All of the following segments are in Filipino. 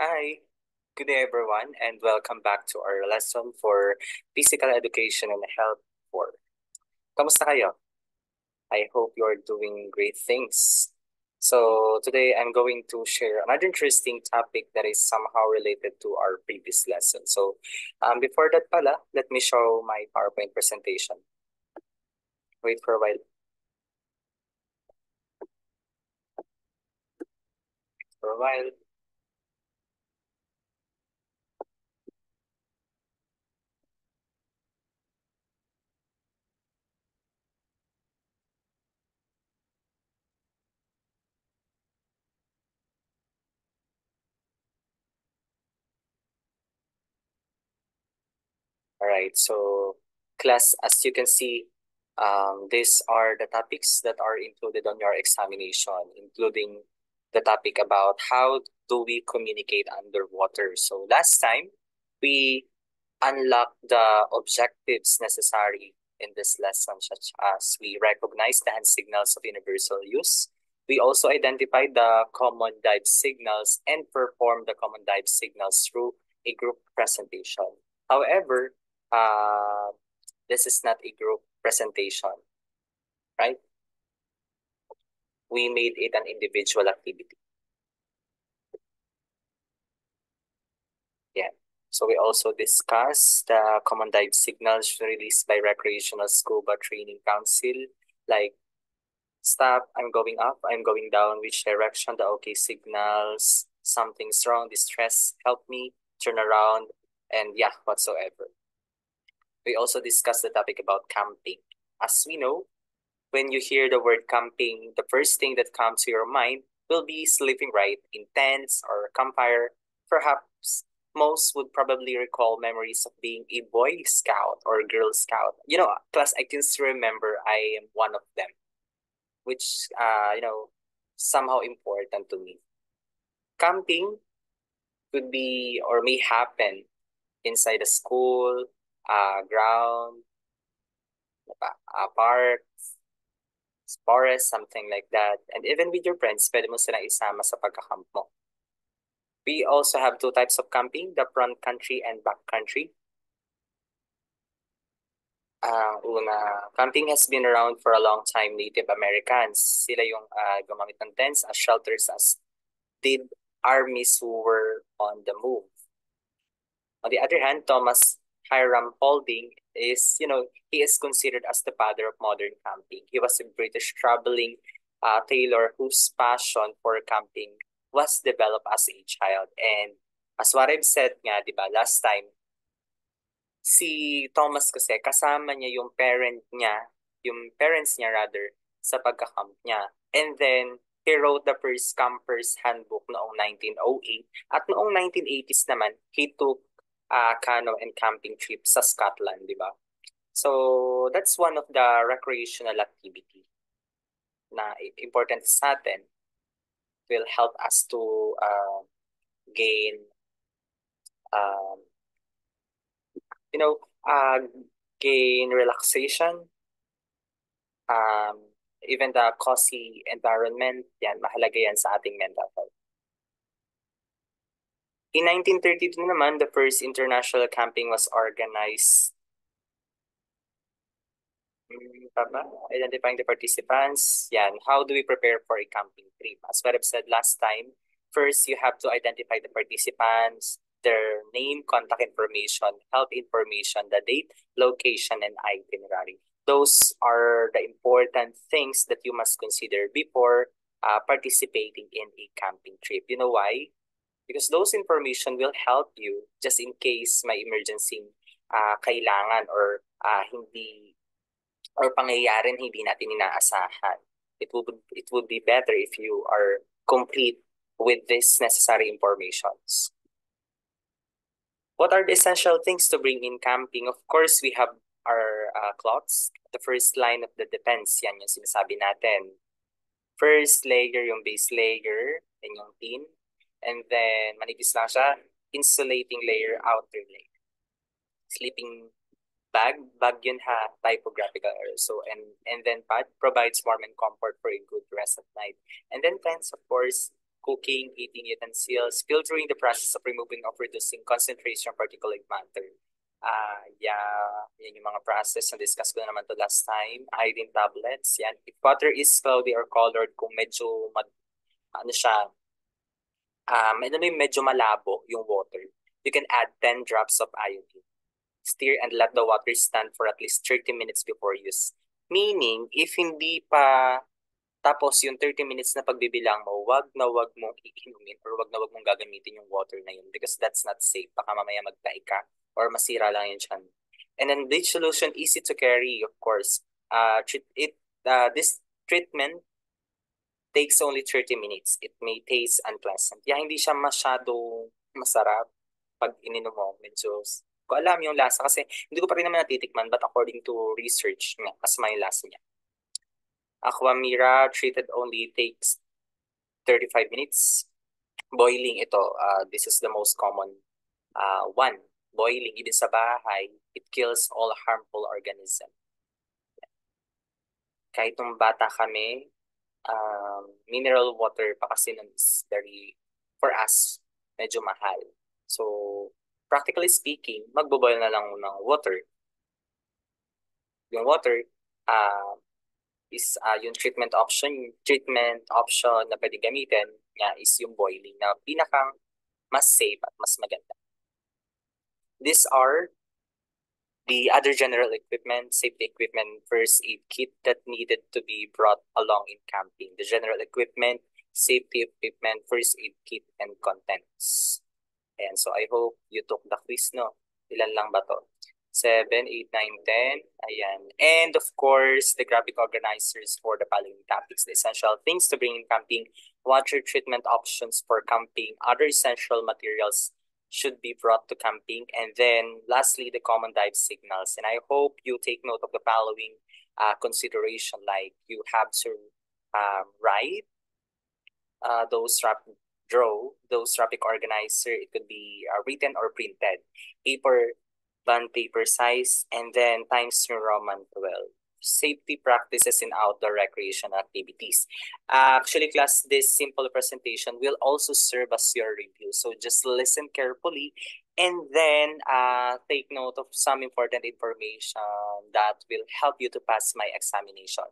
Hi, good day everyone, and welcome back to our lesson for Physical Education and Health 4. Kamusta kayo? I hope you're doing great things. So today I'm going to share another interesting topic that is somehow related to our previous lesson. So before that pala, let me show my PowerPoint presentation. Wait for a while. For a while. All right, so class, as you can see, these are the topics that are included on your examination, including the topic about how do we communicate underwater. So last time, we unlocked the objectives necessary in this lesson, such as we recognize the hand signals of universal use. We also identified the common dive signals and perform the common dive signals through a group presentation. However, uh, this is not a group presentation, right? We made it an individual activity. Yeah. So we also discussed the common dive signals released by Recreational Scuba Training Council, like stop, I'm going up, I'm going down, which direction, the okay signals, something's wrong, distress, help me, turn around, and yeah, whatsoever. We also discussed the topic about camping. As we know, when you hear the word camping, the first thing that comes to your mind will be sleeping right in tents or campfire. Perhaps most would probably recall memories of being a Boy Scout or Girl Scout. Class, I can still remember I am one of them, which, somehow important to me. Camping could be or may happen inside a school, ground, park, forest, something like that. And even with your friends, pwede mo silang isama sa pagkakamp mo. We also have two types of camping, the front country and back country. Camping has been around for a long time. Native Americans, sila yung gumamit ng tents as shelters as did armies who were on the move. On the other hand, Thomas Hiram Holding he is considered as the father of modern camping. He was a British traveling tailor whose passion for camping was developed as a child. And as what I've said nga, di ba, last time, si Thomas kasi kasama niya yung parents niya rather, sa pagkakamp niya. And then, he wrote the first Camper's Handbook noong 1908. At noong 1980s naman, he took canoe and camping trip sa Scotland, di ba? So, that's one of the recreational activity na important sa atin. Will help us to gain, um, you know, uh, gain relaxation, um, even the cozy environment, yan, mahalaga yan sa ating mental health. In 1932 naman, the first international camping was organized. Tama? Identifying the participants. Yan. How do we prepare for a camping trip? As what I've said last time, first you have to identify the participants, their name, contact information, health information, the date, location, and itinerary. Those are the important things that you must consider before participating in a camping trip. You know why? Because those information will help you just in case may emergency kailangan or hindi or pangyayaring hindi natin inaasahan. It would be better if you are complete with these necessary informations. What are the essential things to bring in camping? Of course, we have our clothes. The first line of the defense, yan yung sinasabi natin. First layer, yung base layer, and yung tin. And then, manipis lang siya, insulating layer, outer layer. Sleeping bag yun ha, typographical error. So, and then pad provides warm and comfort for a good rest at night. And then tents, of course, cooking, eating utensils, filtering the process of removing or reducing concentration of particulate matter. Yeah, yan yung mga process na discuss ko na naman to last time. Iodine tablets, yan. If water is cloudy or colored, kung medyo, ano siya, ano yung medyo malabo yung water, you can add 10 drops of iodine. Stir and let the water stand for at least 30 minutes before use. Meaning, if hindi pa tapos yung 30 minutes na pagbibilang mo, wag mong iinumin or wag mong gagamitin yung water na yun because that's not safe. Baka mamaya magtae ka or masira lang yung tiyan. And then bleach solution, easy to carry, of course. This treatment takes only 30 minutes. It may taste unpleasant. Kaya hindi siya masyado masarap pag ininom mo. Medyo, ko alam yung lasa kasi hindi ko pa rin naman natitikman but according to research nga, masama yung lasa niya. Aquamira treated only takes 35 minutes. Boiling ito, this is the most common one. Boiling, even sa bahay, it kills all harmful organism. Kahit nung bata kami, mineral water pa kasi nun is very, for us, medyo mahal. So, practically speaking, magboboil na lang ng water. Yung water, is yung treatment option na pwede gamitin nga is yung boiling na pinakang mas safe at mas maganda. These are the other general equipment, safety equipment, first aid kit that needed to be brought along in camping. The general equipment, safety equipment, first aid kit, and contents. And so I hope you took the quiz, no? Ilan lang ba to? 7, 8, 9, 10. Ayan. And of course, the graphic organizers for the following topics. The essential things to bring in camping, water treatment options for camping, other essential materials should be brought to camping, and then lastly, the common dive signals. And I hope you take note of the following consideration, like you have to write draw those traffic organizer. It could be written or printed, paper, bond paper size, and then times New Roman 12. Safety practices in outdoor recreation activities. Actually, class, this simple presentation will also serve as your review. So just listen carefully and then take note of some important information that will help you to pass my examination.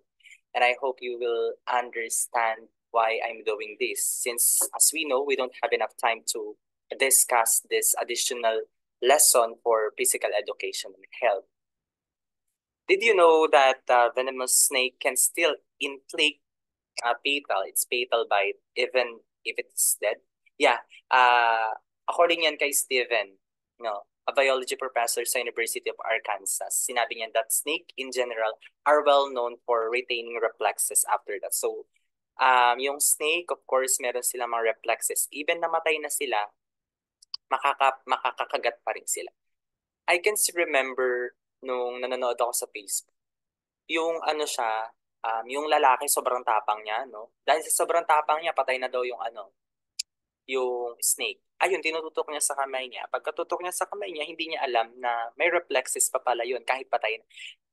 And I hope you will understand why I'm doing this, since as we know, we don't have enough time to discuss this additional lesson for physical education and health. Did you know that venomous snake can still inflict it's fatal bite even if it's dead? Yeah, according yan kay Steven, no, a biology professor sa University of Arkansas, sinabi niya that snake in general are well known for retaining reflexes after that. So, yung snake, of course, meron silang mga reflexes. Even namatay na sila, makakakagat pa rin sila. I can still remember nung nanonood ako sa Facebook. Yung ano siya, yung lalaki sobrang tapang niya, no? Dahil sa sobrang tapang niya, patay na daw yung snake. Ayun, tinututok niya sa kamay niya. Pagkatutok niya sa kamay niya, hindi niya alam na may reflexes pa pala yun kahit patay na.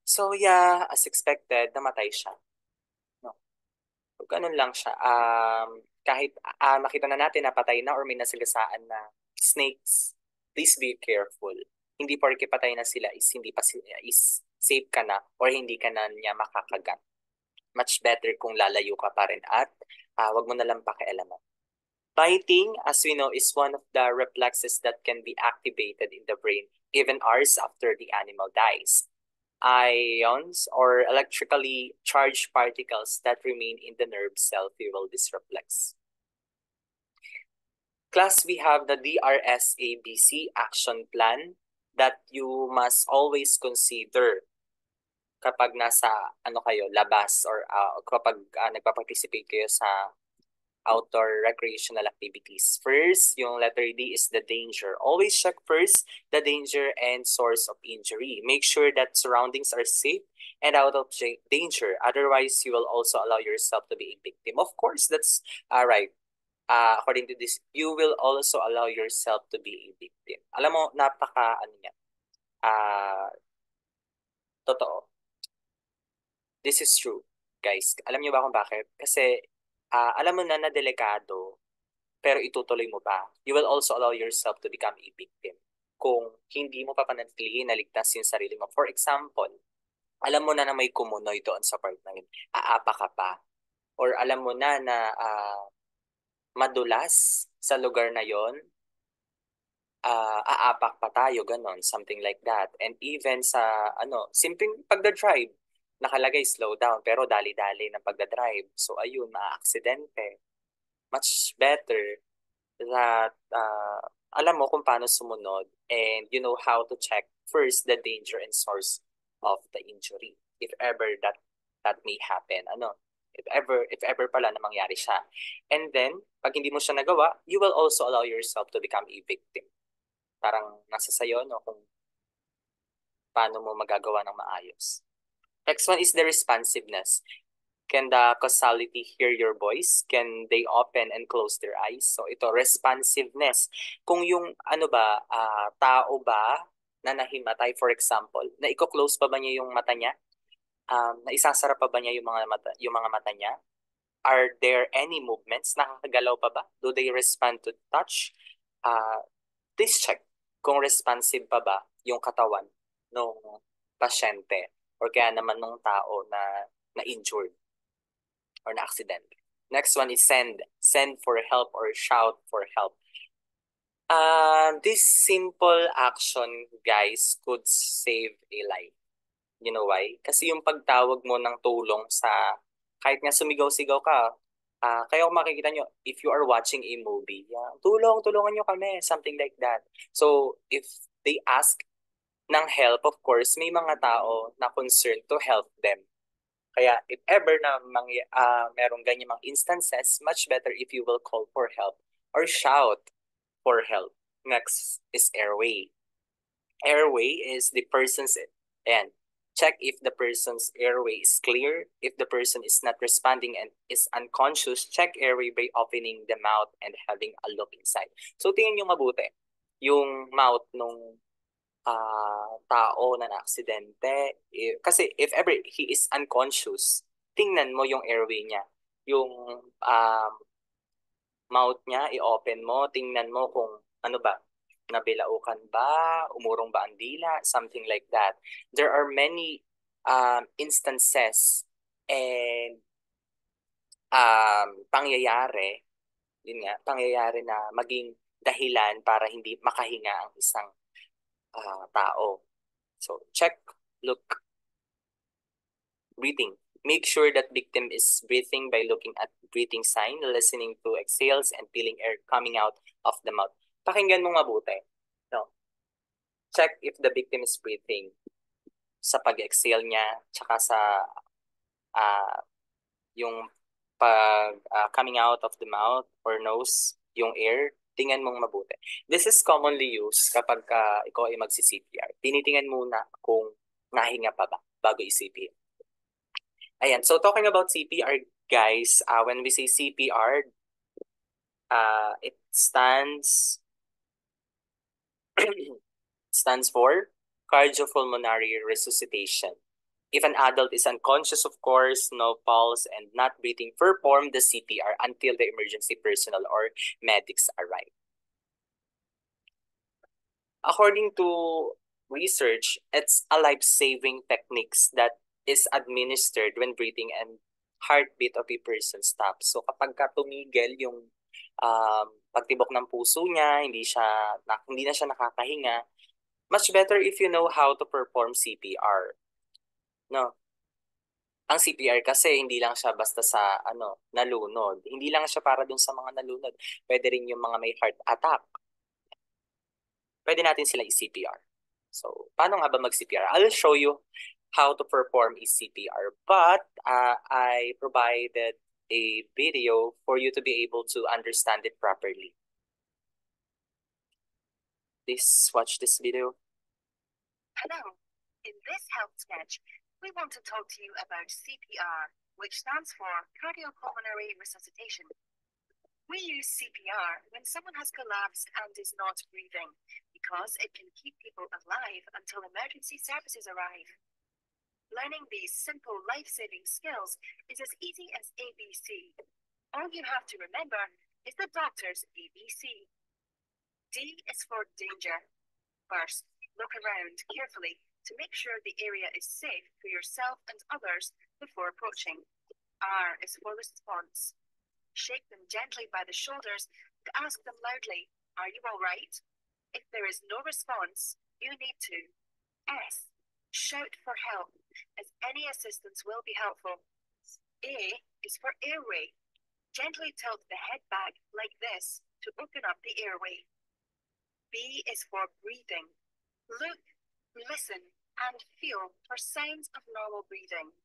So yeah, as expected, namatay siya. No? So, ganun lang siya. Kahit makita na natin na patay na or may nasagasaan na snakes, please be careful. Hindi porke patay na sila is hindi pa is safe ka na or hindi ka na niya makakagat. Much better kung lalayo ka pa rin at wag mo na lang pakialaman. Biting, as we know, is one of the reflexes that can be activated in the brain even hours after the animal dies. Ions or electrically charged particles that remain in the nerve cell fuel this reflex. Class, we have the DRSABC action plan that you must always consider kapag nasa labas or kapag nagpa-participate kayo sa outdoor recreational activities. First, yung letter D is the danger. Always check first the danger and source of injury. Make sure that surroundings are safe and out of danger. Otherwise, you will also allow yourself to be a victim. Of course, that's right. According to this, you will also allow yourself to be a victim. Alam mo, totoo. This is true, guys. Alam niyo ba kung bakit? Kasi alam mo na delikado pero itutuloy mo pa. You will also allow yourself to become a victim kung hindi mo pa panatilihin na ligtas yung sarili mo. For example, alam mo na may kumunoy doon sa part na yun, aapa ka pa. Or alam mo na madulas sa lugar na yon, aapak pa tayo, ganon, something like that. And even sa, simpleng pagdadrive, nakalagay slow down, pero dali-dali ng pagdadrive. So, ayun, maaaksidente. Much better that alam mo kung paano sumunod and you know how to check first the danger and source of the injury. If ever that may happen, if ever pala na mangyari siya. And then, pag hindi mo siya nagawa, you will also allow yourself to become a victim. Parang nasa sayo, no, kung paano mo magagawa ng maayos. Next one is the responsiveness. Can the causality hear your voice? Can they open and close their eyes? So ito, responsiveness. Kung yung tao ba na nahimatay, for example, na i-close pa ba niya yung mata niya? Na isasara pa ba niya yung mga mata niya? Are there any movements? Nakakagalaw pa ba? Do they respond to touch? Please check kung responsive pa ba yung katawan ng pasyente or kaya naman ng tao na injured or na accident. Next one is send. Send for help or shout for help. This simple action, guys, could save a life. You know why? Kasi yung pagtawag mo ng tulong sa, kahit nga sumigaw-sigaw ka, kaya kung makikita nyo, if you are watching a movie, tulungan nyo kami, something like that. So, if they ask ng help, of course, may mga tao na concerned to help them. Kaya if ever na merong ganyan mga instances, much better if you will call for help or shout for help. Next is airway. Airway is the person's, and check if the person's airway is clear. If the person is not responding and is unconscious, check airway by opening the mouth and having a look inside. So tingnan nyo mabuti. Yung mouth nung tao na na-aksidente. Kasi if ever he is unconscious, tingnan mo yung airway niya. Yung mouth niya, i-open mo, tingnan mo kung ano ba, nabilaukan ba, umurong ba ang dila, something like that. There are many instances and pangyayari na maging dahilan para hindi makahinga ang isang tao. So, check, look, breathing. Make sure that victim is breathing by looking at breathing sign, listening to exhales, and feeling air coming out of the mouth. Pakinggan mo mabuti. No. Check if the victim is breathing sa pag-exhale niya, tsaka sa yung coming out of the mouth or nose, yung air, tingnan mong mabuti. This is commonly used kapag ikaw ay magsi-CPR. Tinitingnan muna kung nahinga pa ba bago i-CPR. Ayan, so talking about CPR, guys, when we say CPR, it stands for cardiopulmonary resuscitation. If an adult is unconscious, of course, no pulse, and not breathing, perform the CPR until the emergency personnel or medics arrive. According to research, it's a life-saving techniques that is administered when breathing and heartbeat of a person stops. So kapag tumigil yung pagtibok ng puso niya, hindi na siya nakakahinga, much better if you know how to perform CPR. No. Ang CPR kasi hindi lang siya basta sa nalunod. Hindi lang siya para dun sa mga nalunod. Pwede rin yung mga may heart attack. Pwede natin sila i-CPR. So, paano nga ba mag-CPR? I'll show you how to perform a CPR. But I provided a video for you to be able to understand it properly. Please watch this video. Hello. In this health sketch, we want to talk to you about CPR, which stands for cardiopulmonary resuscitation. We use CPR when someone has collapsed and is not breathing, because it can keep people alive until emergency services arrive. Learning these simple life-saving skills is as easy as ABC. All you have to remember is the doctor's ABC. D is for danger. First, look around carefully to make sure the area is safe for yourself and others before approaching. R is for response. Shake them gently by the shoulders and ask them loudly, "Are you all right?" If there is no response, you need to. S, shout for help, as any assistance will be helpful. A is for airway. Gently tilt the head back like this to open up the airway. B is for breathing. Look, listen, and feel for signs of normal breathing.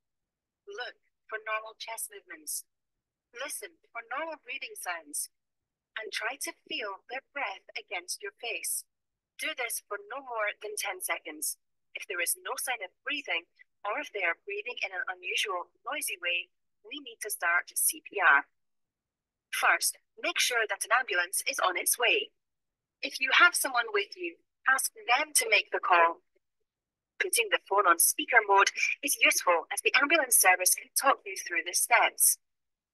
Look for normal chest movements. Listen for normal breathing sounds. And try to feel their breath against your face. Do this for no more than 10 seconds. If there is no sign of breathing, or if they are breathing in an unusual, noisy way, we need to start CPR. First, make sure that an ambulance is on its way. If you have someone with you, ask them to make the call. Putting the phone on speaker mode is useful as the ambulance service can talk you through the steps.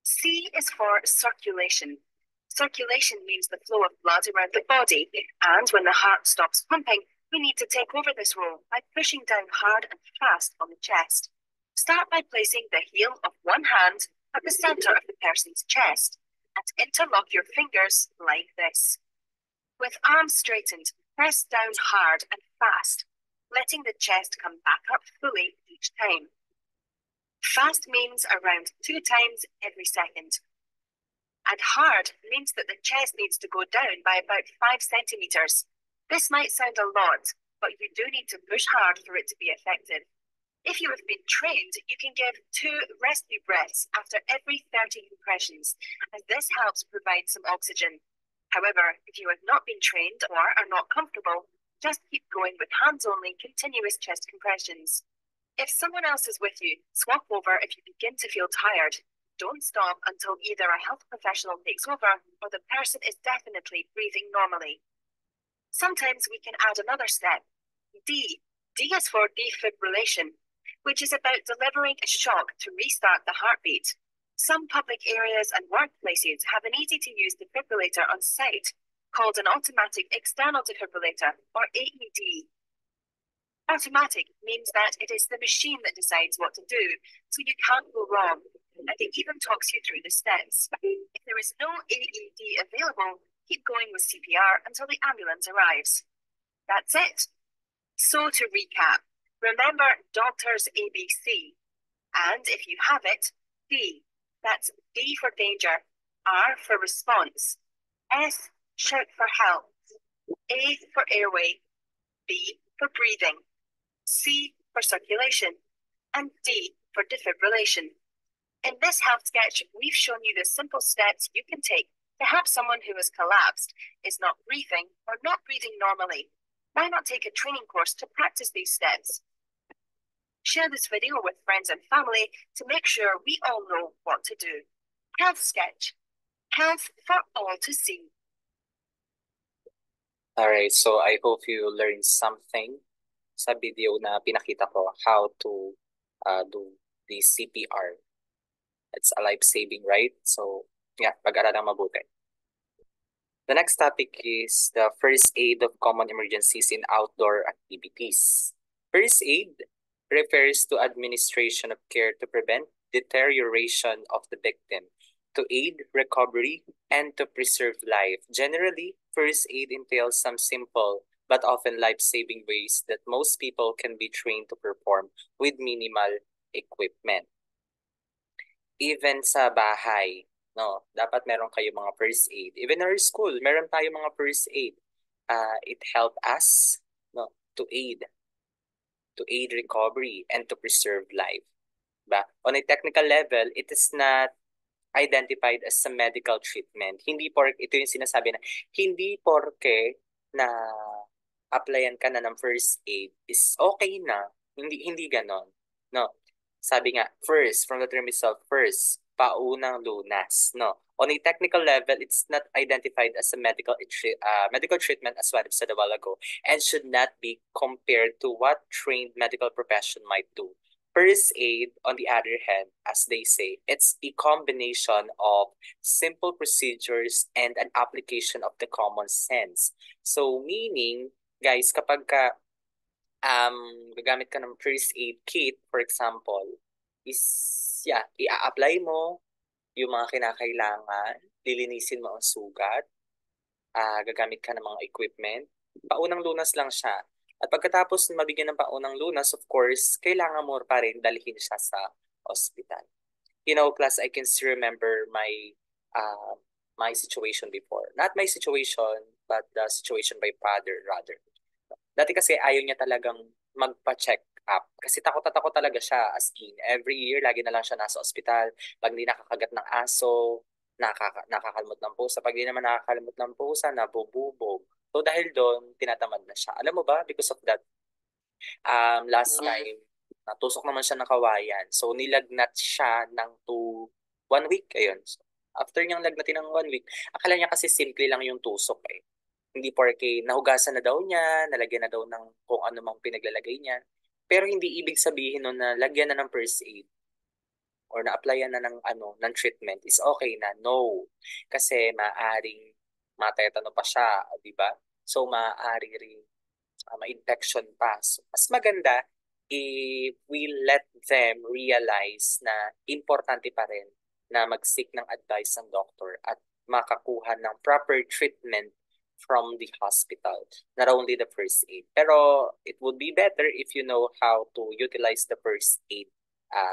C is for circulation. Circulation means the flow of blood around the body, and when the heart stops pumping, we need to take over this role by pushing down hard and fast on the chest. Start by placing the heel of one hand at the center of the person's chest and interlock your fingers like this. With arms straightened, press down hard and fast, letting the chest come back up fully each time. Fast means around 2 times every second. And hard means that the chest needs to go down by about 5 centimeters. This might sound a lot, but you do need to push hard for it to be effective. If you have been trained, you can give 2 rescue breaths after every 30 compressions, as this helps provide some oxygen. However, if you have not been trained or are not comfortable, just keep going with hands-only continuous chest compressions. If someone else is with you, swap over if you begin to feel tired. Don't stop until either a health professional takes over or the person is definitely breathing normally. Sometimes we can add another step. D. D is for defibrillation, which is about delivering a shock to restart the heartbeat. Some public areas and workplaces have an easy-to-use defibrillator on site, called an automatic external defibrillator, or AED. Automatic means that it is the machine that decides what to do, so you can't go wrong, and it even talks you through the steps. If there is no AED available, keep going with CPR until the ambulance arrives. That's it. So to recap, remember doctor's ABC, and if you have it, D. That's D for danger, R for response, S, shout for help, A for airway, B for breathing, C for circulation, and D for defibrillation. In this health sketch, we've shown you the simple steps you can take to help someone who has collapsed, is not breathing, or not breathing normally. Why not take a training course to practice these steps? Share this video with friends and family to make sure we all know what to do. Health sketch. Health for all to see. Alright, so I hope you learned something sa video na pinakita ko how to do the CPR. It's a life-saving, right? So, yeah, pag-aralang mabuti. The next topic is the first aid of common emergencies in outdoor activities. First aid refers to administration of care to prevent deterioration of the victim, to aid recovery, and to preserve life. Generally, first aid entails some simple but often life-saving ways that most people can be trained to perform with minimal equipment. Even sa bahay, no, dapat meron kayo mga first aid. Even in our school, meron tayo mga first aid. It help us, no, to aid recovery and to preserve life. Ba? On a technical level, it is not identified as a medical treatment. Ito yung sinasabi na, hindi porke na applyan ka na ng first aid is okay na. Hindi ganon. No. Sabi nga, first, from the term itself, first, paunang lunas. No. On a technical level, it's not identified as a medical treatment, as what I've said a while ago, and should not be compared to what trained medical profession might do. First aid, on the other hand, as they say, it's a combination of simple procedures and an application of the common sense. So meaning, guys, kapag gagamit ka ng first aid kit, for example, is, yeah, i-apply mo yung mga kinakailangan, lilinisin mo ang sugat, gagamit ka ng mga equipment, paunang lunas lang siya. At pagkatapos mabigyan ng paunang lunas, of course, kailangan mo pa rin dalhin siya sa hospital. Plus I can still remember uh, my situation before. Not my situation, but the situation by father rather. Dati kasi ayaw niya talagang magpa-check up. Kasi takot na takot talaga siya as in. Every year, lagi na lang siya nasa ospital. Pag hindi nakakagat ng aso, nakakalmot ng pusa. Pag hindi naman nakakalmot ng pusa, nabububog. So dahil doon, tinatamad na siya. Alam mo ba, because of that, last time, natusok naman siya ng kawayan. So nilagnat siya ng 1 week. Ayun. So, after niyang lagnatin ng 1 week, akala niya kasi simple lang yung tusok eh. Hindi porke nahugasan na daw niya, nalagyan na daw ng kung ano mang pinaglalagay niya. Pero hindi ibig sabihin nun na lagyan na ng first aid or na-applyan na ng treatment is okay na. No. Kasi maaring matetano pa siya, di ba? So maaari ring ma-infection pa. So, mas maganda if we let them realize na importante pa rin na mag-seek ng advice ng doctor at makakuha ng proper treatment from the hospital, not only the first aid. Pero it would be better if you know how to utilize the first aid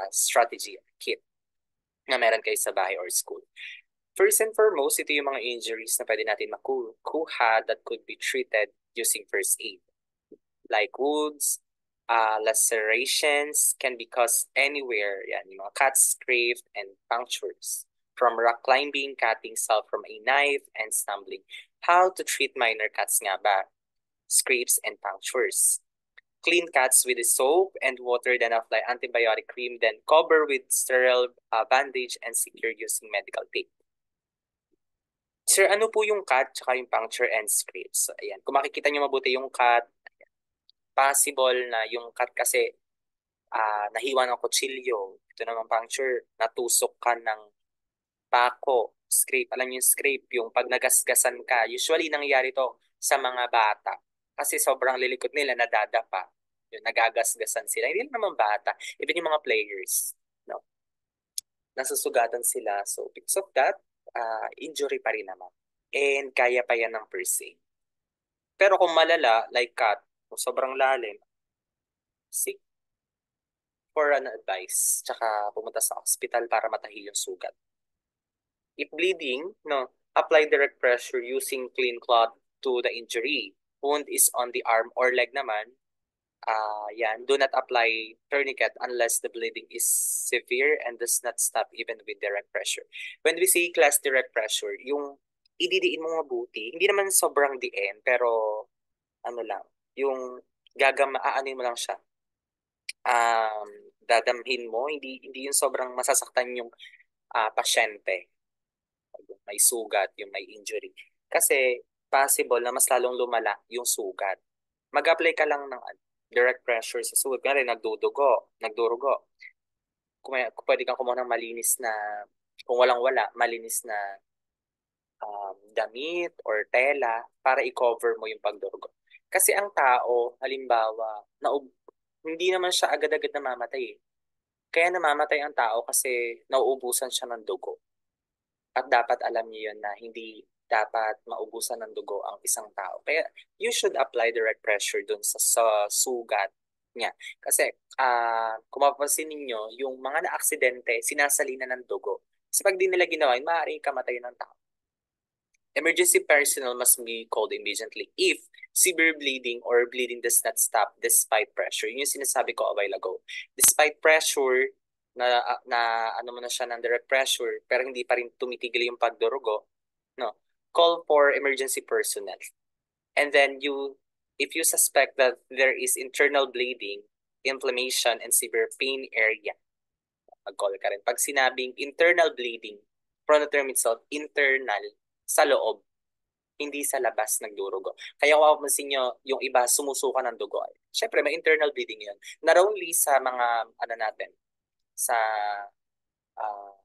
strategy kit na meron kayo sa bahay or school. First and foremost, ito yung mga injuries na pwede natin makuha that could be treated using first aid. Like wounds, lacerations can be caused anywhere. Yan, yung mga cuts, scrapes, and punctures. From rock climbing, cutting self from a knife, and stumbling. How to treat minor cuts nga ba? Scrapes and punctures. Clean cuts with a soap and water, then apply antibiotic cream, then cover with sterile bandage and secure using medical tape. Sir, ano po yung cut tsaka yung puncture and scrapes? So, ayan. Kung makikita nyo mabuti yung cut, possible na yung cut kasi nahiwa ng kutsilyo. Ito naman puncture, natusok ka ng pako. Scrape, alam niyo yung scrape, yung pag nagasgasan ka. Usually nangyayari to sa mga bata. Kasi sobrang lilikot nila, nadadapa. Yung nagagasgasan sila. Hindi naman bata. Even yung mga players. No? Nasusugatan sila. So because of that, injury pa rin naman. And kaya pa yan ng first aid. Pero kung malala, like cut, kung sobrang lalim, seek for an advice. Tsaka pumunta sa hospital para matahi yung sugat. If bleeding, no, apply direct pressure using clean cloth to the injury. Wound is on the arm or leg naman. Yan, do not apply tourniquet unless the bleeding is severe and does not stop even with direct pressure. When we say class direct pressure, yung ididiin mo mabuti, hindi naman sobrang diin, pero ano lang, yung aanin mo lang siya. Dadamhin mo, hindi yung sobrang masasaktan yung pasyente. Yung may sugat, yung may injury. Kasi possible na mas lalong lumala yung sugat. Mag-apply ka lang ng direct pressure sa sugat. Kaya rin, nagdurugo. Kung pwede kang kumuha ng malinis na, kung walang-wala, malinis na damit or tela para i-cover mo yung pagdurugo. Kasi ang tao, halimbawa, hindi naman siya agad-agad namamatay eh. Kaya namamatay ang tao kasi nauubusan siya ng dugo. At dapat alam niyo yun na hindi dapat maubusan ng dugo ang isang tao. Kaya you should apply direct pressure dun sa sugat niya. Kasi kung mapapansin ninyo, yung mga na-aksidente, sinasalinan ng dugo. Kasi pag di nila ginawa, maaaring kamatay ng tao. Emergency personnel must be called immediately if severe bleeding or bleeding does not stop despite pressure. Yun yung sinasabi ko a while ago. Despite pressure, na ano mo na siya ng direct pressure, pero hindi pa rin tumitigil yung pagdurugo, no? Call for emergency personnel. And then if you suspect that there is internal bleeding, inflammation, and severe pain area, mag-call ka rin. Pag sinabing internal bleeding, from the term itself, internal, sa loob. hindi sa labas nagdurugo. Kaya kung mapapansin nyo, yung iba sumusuka ng dugo. Siyempre, may internal bleeding yun. Not only sa mga, ano natin, sa ah,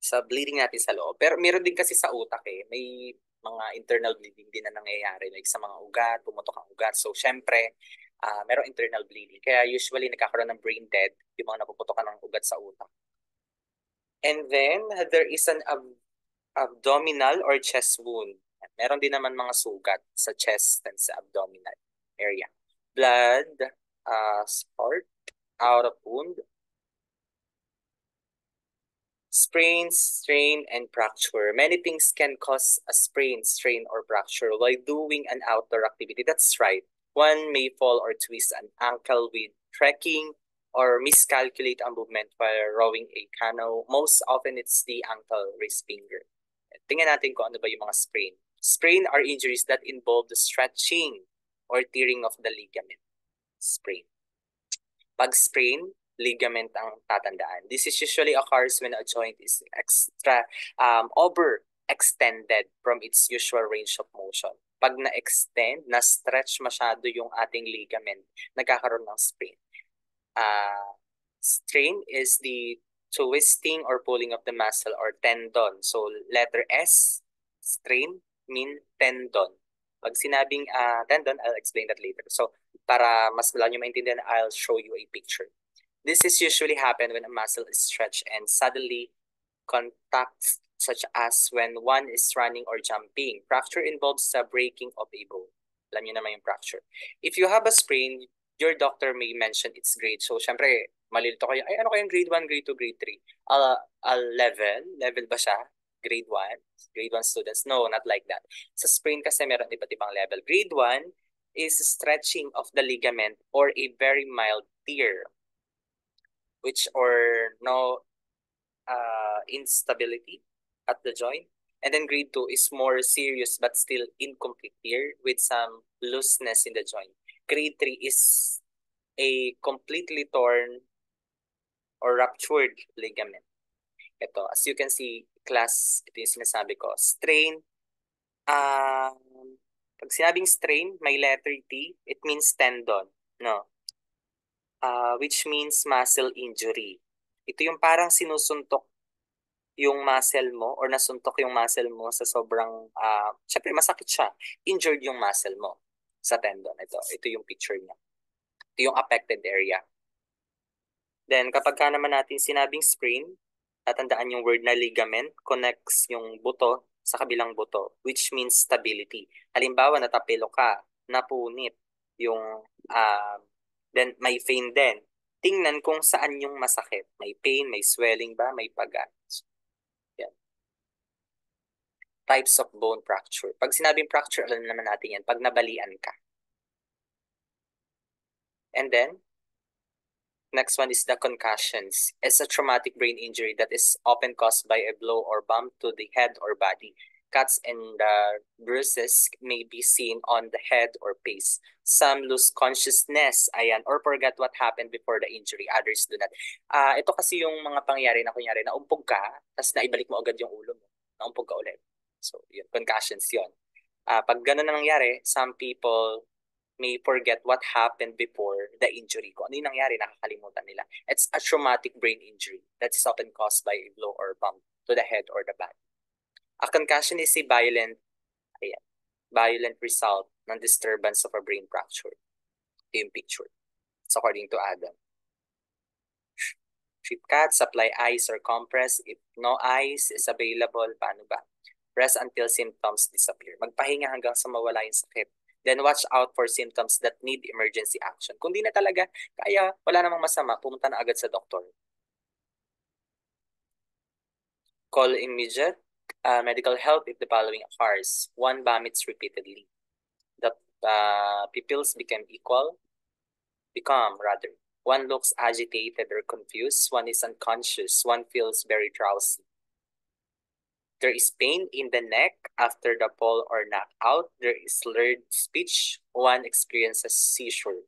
sa bleeding natin sa loob. Pero meron din kasi sa utak eh. May mga internal bleeding din na nangyayari. Like sa mga ugat, pumutok ang ugat. So, syempre, merong internal bleeding. Kaya usually nagkakaroon ng brain dead yung mga napuputokan ng ugat sa utak. And then, there is an abdominal or chest wound. Meron din naman mga sugat sa chest and sa abdominal area. Blood, spot, out of wound, sprain, strain, and fracture. Many things can cause a sprain, strain, or fracture while doing an outdoor activity. That's right. One may fall or twist an ankle with trekking or miscalculate a movement while rowing a canoe. Most often, it's the ankle, wrist, finger. Tingnan natin kung ano ba yung mga sprain. Sprain are injuries that involve the stretching or tearing of the ligament. Sprain. Pag sprain, ligament ang tatandaan. This is usually occurs when a joint is overextended from its usual range of motion. Pag na-extend, na-stretch masyado yung ating ligament, nagkakaroon ng sprain. Strain is the twisting or pulling of the muscle or tendon. So, letter S, strain, mean tendon. Pag sinabing tendon, I'll explain that later. So, para mas wala nyo maintindihan, I'll show you a picture. This is usually happen when a muscle is stretched and suddenly contacts, such as when one is running or jumping. Fracture involves the breaking of a bone. Alam nyo naman yung fracture. If you have a sprain, your doctor may mention its grade. So, syempre, malilito kayo, ay ano kayong grade 1, grade 2, grade 3? Level ba siya? Grade 1? Grade 1 students? No, not like that. Sa sprain kasi meron iba't ibang level. Grade 1 is stretching of the ligament or a very mild tear, which or no instability at the joint. And then grade 2 is more serious but still incomplete tear with some looseness in the joint. Grade 3 is a completely torn or ruptured ligament. Ito, as you can see, class, ito yung sinasabi ko. Strain, pag sinabing strain, may letter T, it means tendon, no? Which means muscle injury. Ito yung parang sinusuntok yung muscle mo or nasuntok yung muscle mo sa sobrang, syempre masakit siya. Injured yung muscle mo sa tendon. Ito yung picture niya. Ito yung affected area. Then kapag ka naman natin sinabing sprain, tatandaan yung word na ligament, connects yung buto sa kabilang buto, which means stability. Halimbawa, natapilo ka, napunit yung, then may pain din. Tingnan kung saan yung masakit. May pain, may swelling ba, may paga. Yan. Types of bone fracture. Pag sinabing fracture, alam naman natin yan, pag nabalian ka. And then, next one is the concussions. It's a traumatic brain injury that is often caused by a blow or bump to the head or body. Cuts and bruises may be seen on the head or face. Some lose consciousness, ayan, or forget what happened before the injury. Others do not. Ito kasi yung mga pangyayari na kunyari, naumpog ka, tapos naibalik mo agad yung ulo mo. Naumpog ka ulit. So, yun, concussions yun. Pag ganun na nangyari, some people may forget what happened before the injury. Kung ano yung nangyari, nakakalimutan nila. It's a traumatic brain injury that is often caused by a blow or bump to the head or the body. A concussion is a violent result ng disturbance of a brain fracture. Ito yung picture. It's according to Adam. Treat cat, supply ice or compress. If no ice is available, paano ba? Rest until symptoms disappear. Magpahinga hanggang sa mawala yung sakit. Then watch out for symptoms that need emergency action. Kung di na talaga, kaya wala namang masama, pumunta na agad sa doktor. Call immediate medical help if the following occurs. One vomits repeatedly. The pupils become rather. One looks agitated or confused. One is unconscious. One feels very drowsy. There is pain in the neck after the fall or knockout. There is slurred speech. One experiences seizure.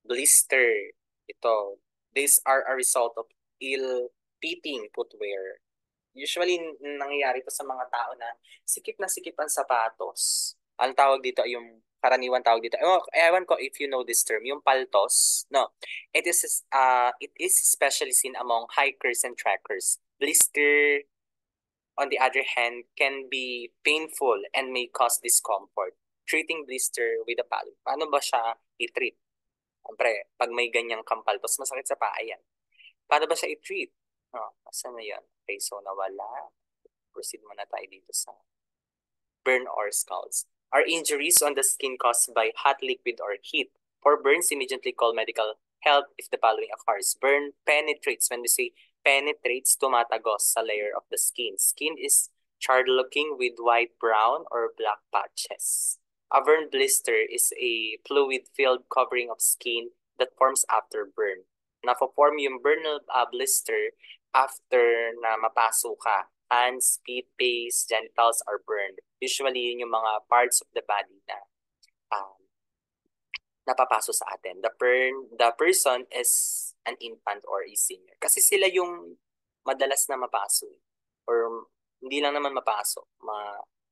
Blister. Ito. These are a result of ill-fitting footwear. Usually, nangyayari to sa mga tao na sikip ang sapatos. Ang tawag dito ay yung karaniwan tawag dito. Ewan ko if you know this term, yung paltos. No. It is especially seen among hikers and trekkers. Blister, on the other hand, can be painful and may cause discomfort. Treating blister with a palo. Paano ba siya i-treat? Siyempre, pag may ganyang kampaltos, masakit sa paa yan. Paano ba siya i-treat? Oh, saan na yun? Okay, so nawala. Proceed muna tayo dito sa burn or scalds. Are injuries on the skin caused by hot liquid or heat? For burns, immediately call medical help if the following occurs. Burn penetrates. When we say penetrates, tumatagos sa layer of the skin. Skin is charred looking with white, brown, or black patches. A burn blister is a fluid-filled covering of skin that forms after burn. Napo-form yung burn blister after na mapaso ka. Hands, feet, face, genitals are burned. Usually, yun yung mga parts of the body na napapaso sa atin. The person is an infant or a senior. Kasi sila yung madalas na mapaso. Or hindi lang naman mapaso,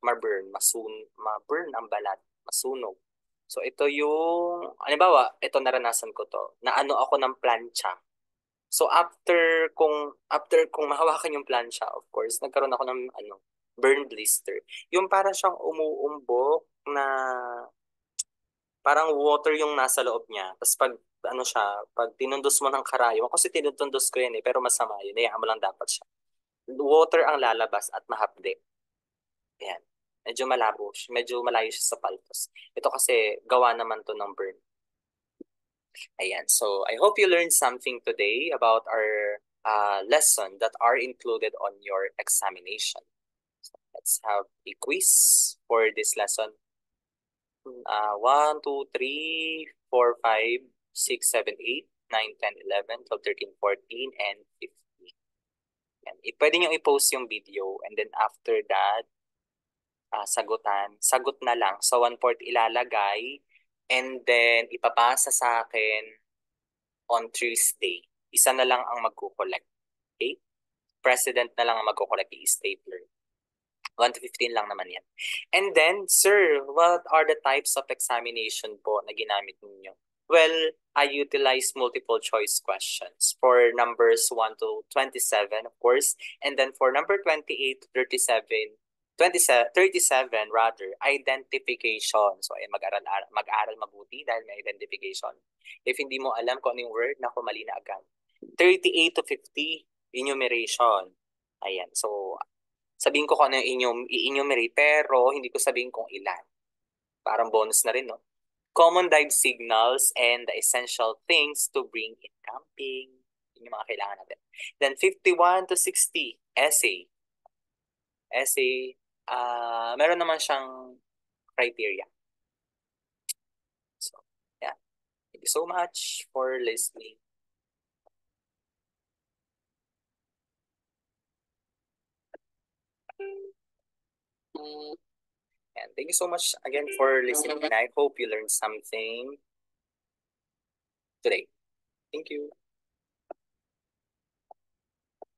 ma-burn, ma-burn ang balat, masunog. So ito yung, halimbawa, ito naranasan ko to, na ano ako ng plancha. So after kung mahawakan yung plancha, of course, nagkaroon ako ng burn blister. Yung para siyang umuumbok na parang water yung nasa loob niya. Tapos pag tinundos mo ng karayom, ako kasi tinundos ko yan pero masama yun. Hayaan mo lang dapat siya. Water ang lalabas at mahapde. Ayan. Medyo malabo. Medyo malayo siya sa paltos. Ito kasi gawa naman to ng burn. Ayan. So, I hope you learned something today about our lesson that are included on your examination. So, let's have a quiz for this lesson. 1, 2, 3, 4, 5, 6, 7, 8, 9, 10, 11, 12, 13, 14, and 15. Yan. Pwede nyo i-post yung video and then after that, sagot na lang. So 1/4 ilalagay and then ipapasa sa akin on Tuesday. Isa na lang ang magkukolect. Okay? President na lang ang magkukolect, i-stapler. 1 to 15 lang naman yan. And then, sir, what are the types of examination po na ginamit ninyo? Well, I utilize multiple choice questions for numbers 1 to 27, of course. And then for number 28 to 37, 37 rather, identification. So, ay mag-aral mabuti dahil may identification. If hindi mo alam kung ano yung word, naku, mali na agad. 38 to 50, enumeration. Ayan. So, sabihin ko kung ano yung i-enumerate, pero hindi ko sabihin kung ilan. Parang bonus na rin, no? Common dive signals and the essential things to bring in camping. Yun yung mga kailangan natin. Then 51 to 60, essay. Essay, meron naman siyang criteria. So, yeah. Thank you so much for listening. And thank you so much again for listening. And I hope you learned something today. Thank you.